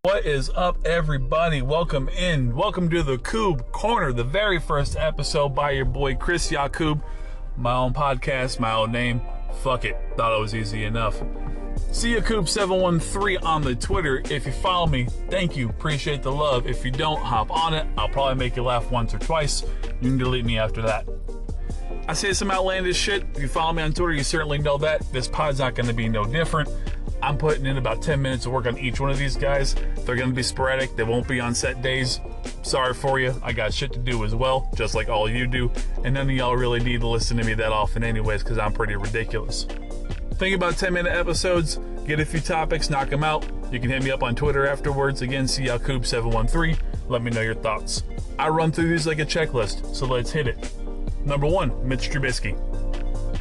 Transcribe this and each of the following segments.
What is up, everybody? Welcome in. Welcome to the Yacoub Corner, the very first episode by your boy Chris Yacoub. My own podcast, my own name. Fuck it. Thought it was easy enough. See Yacoub713 on the Twitter. If you follow me, thank you. Appreciate the love. If you don't, hop on it. I'll probably make you laugh once or twice. You can delete me after that. I say some outlandish shit. If you follow me on Twitter, you certainly know that. This pod's not going to be no different. I'm putting in about 10 minutes of work on each one of these guys. They're going to be sporadic. They won't be on set days. Sorry for you. I got shit to do as well, just like all you do. And none of y'all really need to listen to me that often anyways, because I'm pretty ridiculous. Think about 10-minute episodes. Get a few topics, knock them out. You can hit me up on Twitter afterwards. Again, see Yacoub713. Let me know your thoughts. I run through these like a checklist, so let's hit it. Number 1, Mitch Trubisky.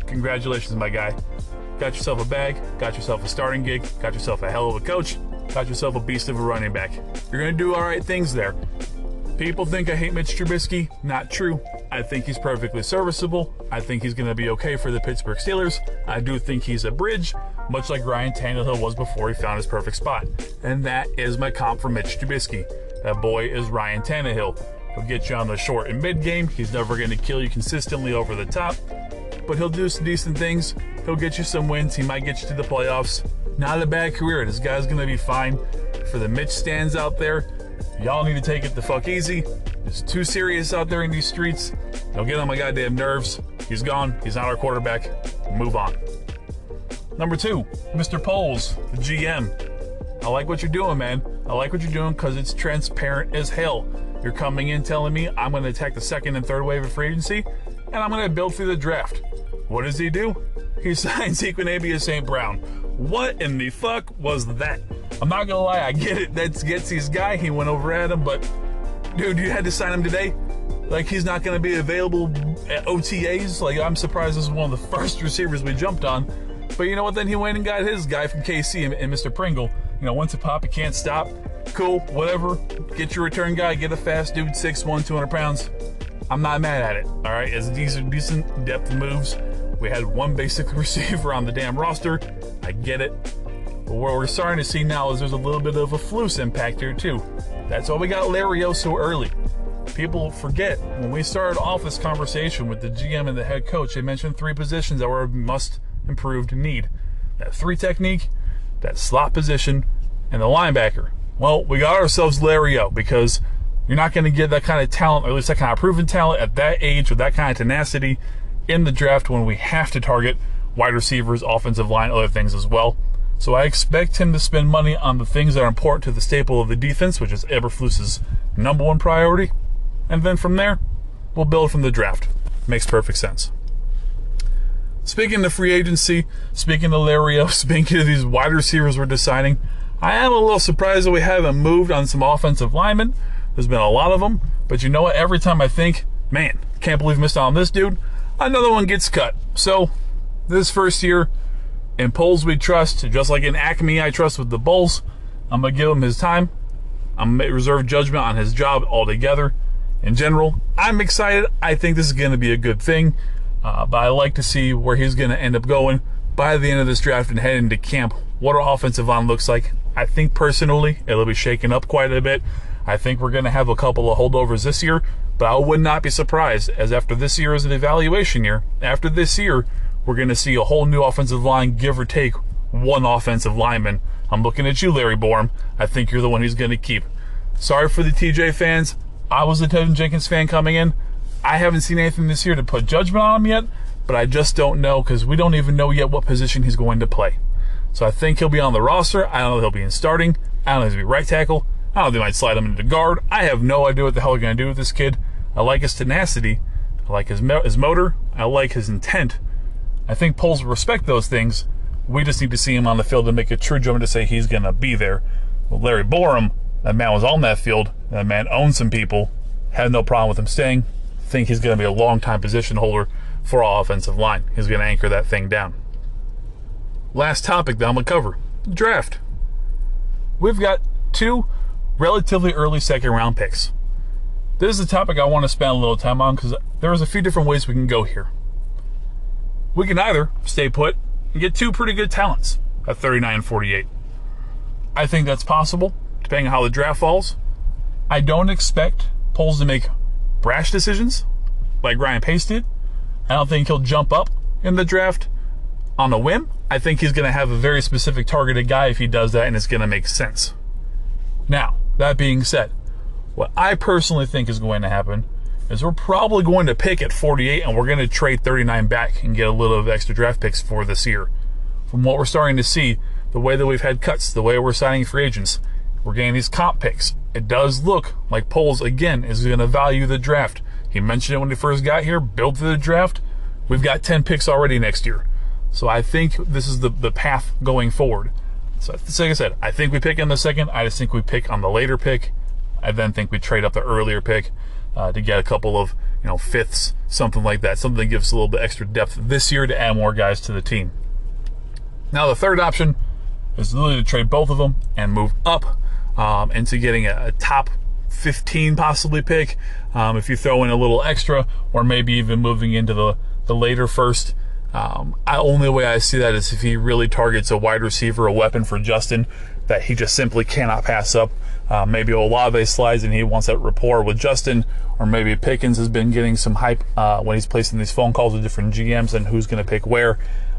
Congratulations, my guy. Got yourself a bag, got yourself a starting gig, got yourself a hell of a coach, got yourself a beast of a running back. You're going to do all right things there. People think I hate Mitch Trubisky. Not true. I think he's perfectly serviceable. I think he's going to be okay for the Pittsburgh Steelers. I do think he's a bridge, much like Ryan Tannehill was before he found his perfect spot. And that is my comp for Mitch Trubisky. That boy is Ryan Tannehill. He'll get you on the short and mid game. He's never going to kill you consistently over the top, but he'll do some decent things. He'll get you some wins. He might get you to the playoffs. Not a bad career. This guy's going to be fine. For the Mitch stands out there, y'all need to take it the fuck easy. It's too serious out there in these streets. Don't get on my goddamn nerves. He's gone. He's not our quarterback. Move on. Number 2, Mr. Poles, the GM. I like what you're doing, man. I like what you're doing because it's transparent as hell. You're coming in telling me I'm going to attack the second and third wave of free agency, and I'm going to build through the draft. What does he do? He signs Equinabia St. Brown. What in the fuck was that? I'm not gonna lie, I get it. That's Getsy's guy. He went over at him, but dude, you had to sign him today? Like, he's not gonna be available at OTAs? Like, I'm surprised this is one of the first receivers we jumped on. But you know what? Then he went and got his guy from KC and Mr. Pringle. You know, once a pop, you can't stop. Cool, whatever. Get your return guy. Get a fast dude, 6'1", 200 pounds. I'm not mad at it, all right? As these are decent depth moves. We had one basic receiver on the damn roster. I get it. But what we're starting to see now is there's a little bit of a Flus impact here, too. That's why we got Lario so early. People forget, when we started off this conversation with the GM and the head coach, they mentioned 3 positions that were a must-improved need. That 3 technique, that slot position, and the linebacker. Well, we got ourselves Lario because you're not going to get that kind of talent, or at least that kind of proven talent at that age with that kind of tenacity in the draft when we have to target wide receivers, offensive line, other things as well. So I expect him to spend money on the things that are important to the staple of the defense, which is Eberflus's number 1 priority. And then from there, we'll build from the draft. Makes perfect sense. Speaking of free agency, speaking of Lario, speaking of these wide receivers we're deciding, I am a little surprised that we haven't moved on some offensive linemen. There's been a lot of them, but you know what? Every time I think, man, can't believe we missed out on this dude, another one gets cut. So, this first year, in Poles we trust, just like in Acme I trust with the Bulls, I'm going to give him his time. I'm going to reserve judgment on his job altogether. In general, I'm excited. I think this is going to be a good thing, but I like to see where he's going to end up going by the end of this draft and head into camp, what our offensive line looks like. I think personally, it'll be shaken up quite a bit. I think we're going to have a couple of holdovers this year, but I would not be surprised, as after this year is an evaluation year, after this year, we're going to see a whole new offensive line, give or take 1 offensive lineman. I'm looking at you, Larry Borum. I think you're the one he's going to keep. Sorry for the TJ fans. I was a Tevin Jenkins fan coming in. I haven't seen anything this year to put judgment on him yet, but I just don't know because we don't even know yet what position he's going to play. So I think he'll be on the roster. I don't know if he'll be in starting. I don't know if he'll be right tackle. I don't know if they might slide him into guard. I have no idea what the hell they're going to do with this kid. I like his tenacity. I like his motor. I like his intent. I think Poles will respect those things. We just need to see him on the field to make a true judgment to say he's going to be there. Well, Larry Borum, that man was on that field. That man owned some people. Had no problem with him staying. Think he's going to be a long-time position holder for our offensive line. He's going to anchor that thing down. Last topic that I'm going to cover, the draft. We've got 2 relatively early second-round picks. This is a topic I want to spend a little time on because there's a few different ways we can go here. We can either stay put and get 2 pretty good talents at 39 and 48. I think that's possible. depending on how the draft falls. I don't expect Poles to make brash decisions like Ryan Pace did. I don't think he'll jump up in the draft on a whim. I think he's going to have a very specific targeted guy if he does that, and it's going to make sense. Now, that being said, what I personally think is going to happen is we're probably going to pick at 48, and we're going to trade 39 back and get a little of extra draft picks for this year. From what we're starting to see, the way that we've had cuts, the way we're signing free agents, we're getting these comp picks. It does look like Poles, again, is going to value the draft. He mentioned it when he first got here, build to the draft. We've got 10 picks already next year. So I think this is the path going forward. So like I said, I think we pick in the second. I just think we pick on the later pick. I then think we trade up the earlier pick to get a couple of fifths, something like that. Something that gives us a little bit extra depth this year to add more guys to the team. Now the third option is literally to trade both of them and move up into getting a top 15 possibly pick. If you throw in a little extra, or maybe even moving into the later first. Only way I see that is if he really targets a wide receiver, a weapon for Justin that he just simply cannot pass up. Maybe Olave slides and he wants that rapport with Justin, or maybe Pickens has been getting some hype when he's placing these phone calls with different GMs and who's going to pick where.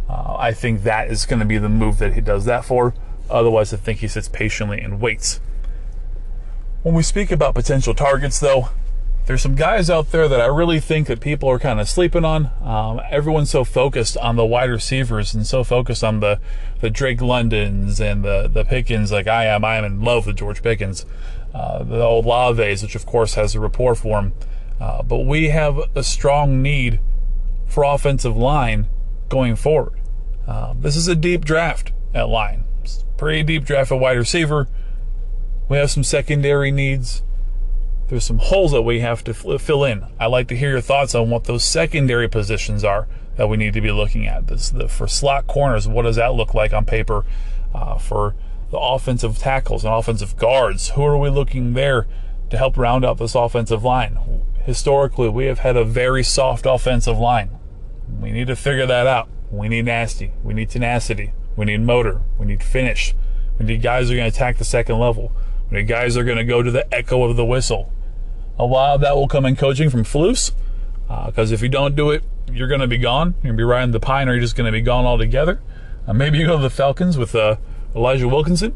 I think that is going to be the move that he does that for. Otherwise, I think he sits patiently and waits. When we speak about potential targets, though, there's some guys out there that I really think that people are kind of sleeping on. Everyone's so focused on the wide receivers and so focused on the Drake Londons and the Pickens. Like I am in love with George Pickens. The Olaves, which of course has a rapport for him. But we have a strong need for offensive line going forward. This is a deep draft at line. It's a pretty deep draft at wide receiver. We have some secondary needs. There's some holes that we have to fill in. I'd like to hear your thoughts on what those secondary positions are that we need to be looking at. For slot corners, what does that look like on paper? For the offensive tackles and offensive guards, who are we looking there to help round out this offensive line? Historically, we have had a very soft offensive line. We need to figure that out. We need nasty. We need tenacity. We need motor. We need finish. We need guys who are going to attack the second level. We need guys who are going to go to the echo of the whistle. A lot of that will come in coaching from Flus, because if you don't do it, you're going to be gone. You're going to be riding the pine, or you're just going to be gone altogether. Maybe you go to the Falcons with Elijah Wilkinson,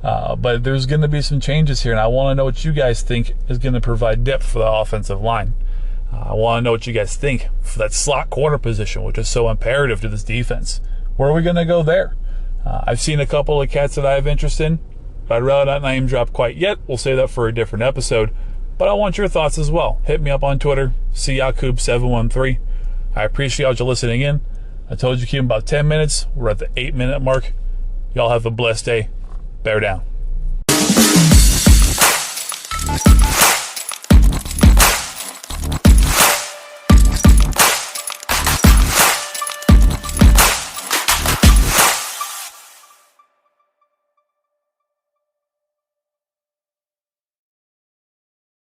but there's going to be some changes here, and I want to know what you guys think is going to provide depth for the offensive line. I want to know what you guys think for that slot corner position, which is so imperative to this defense. Where are we going to go there? I've seen a couple of cats that I have interest in, but I'd rather not name drop quite yet. We'll save that for a different episode. But I want your thoughts as well. Hit me up on Twitter, Yacoub713. I appreciate you listening in. I told you keep about 10 minutes. We're at the 8-minute mark. Y'all have a blessed day. Bear down.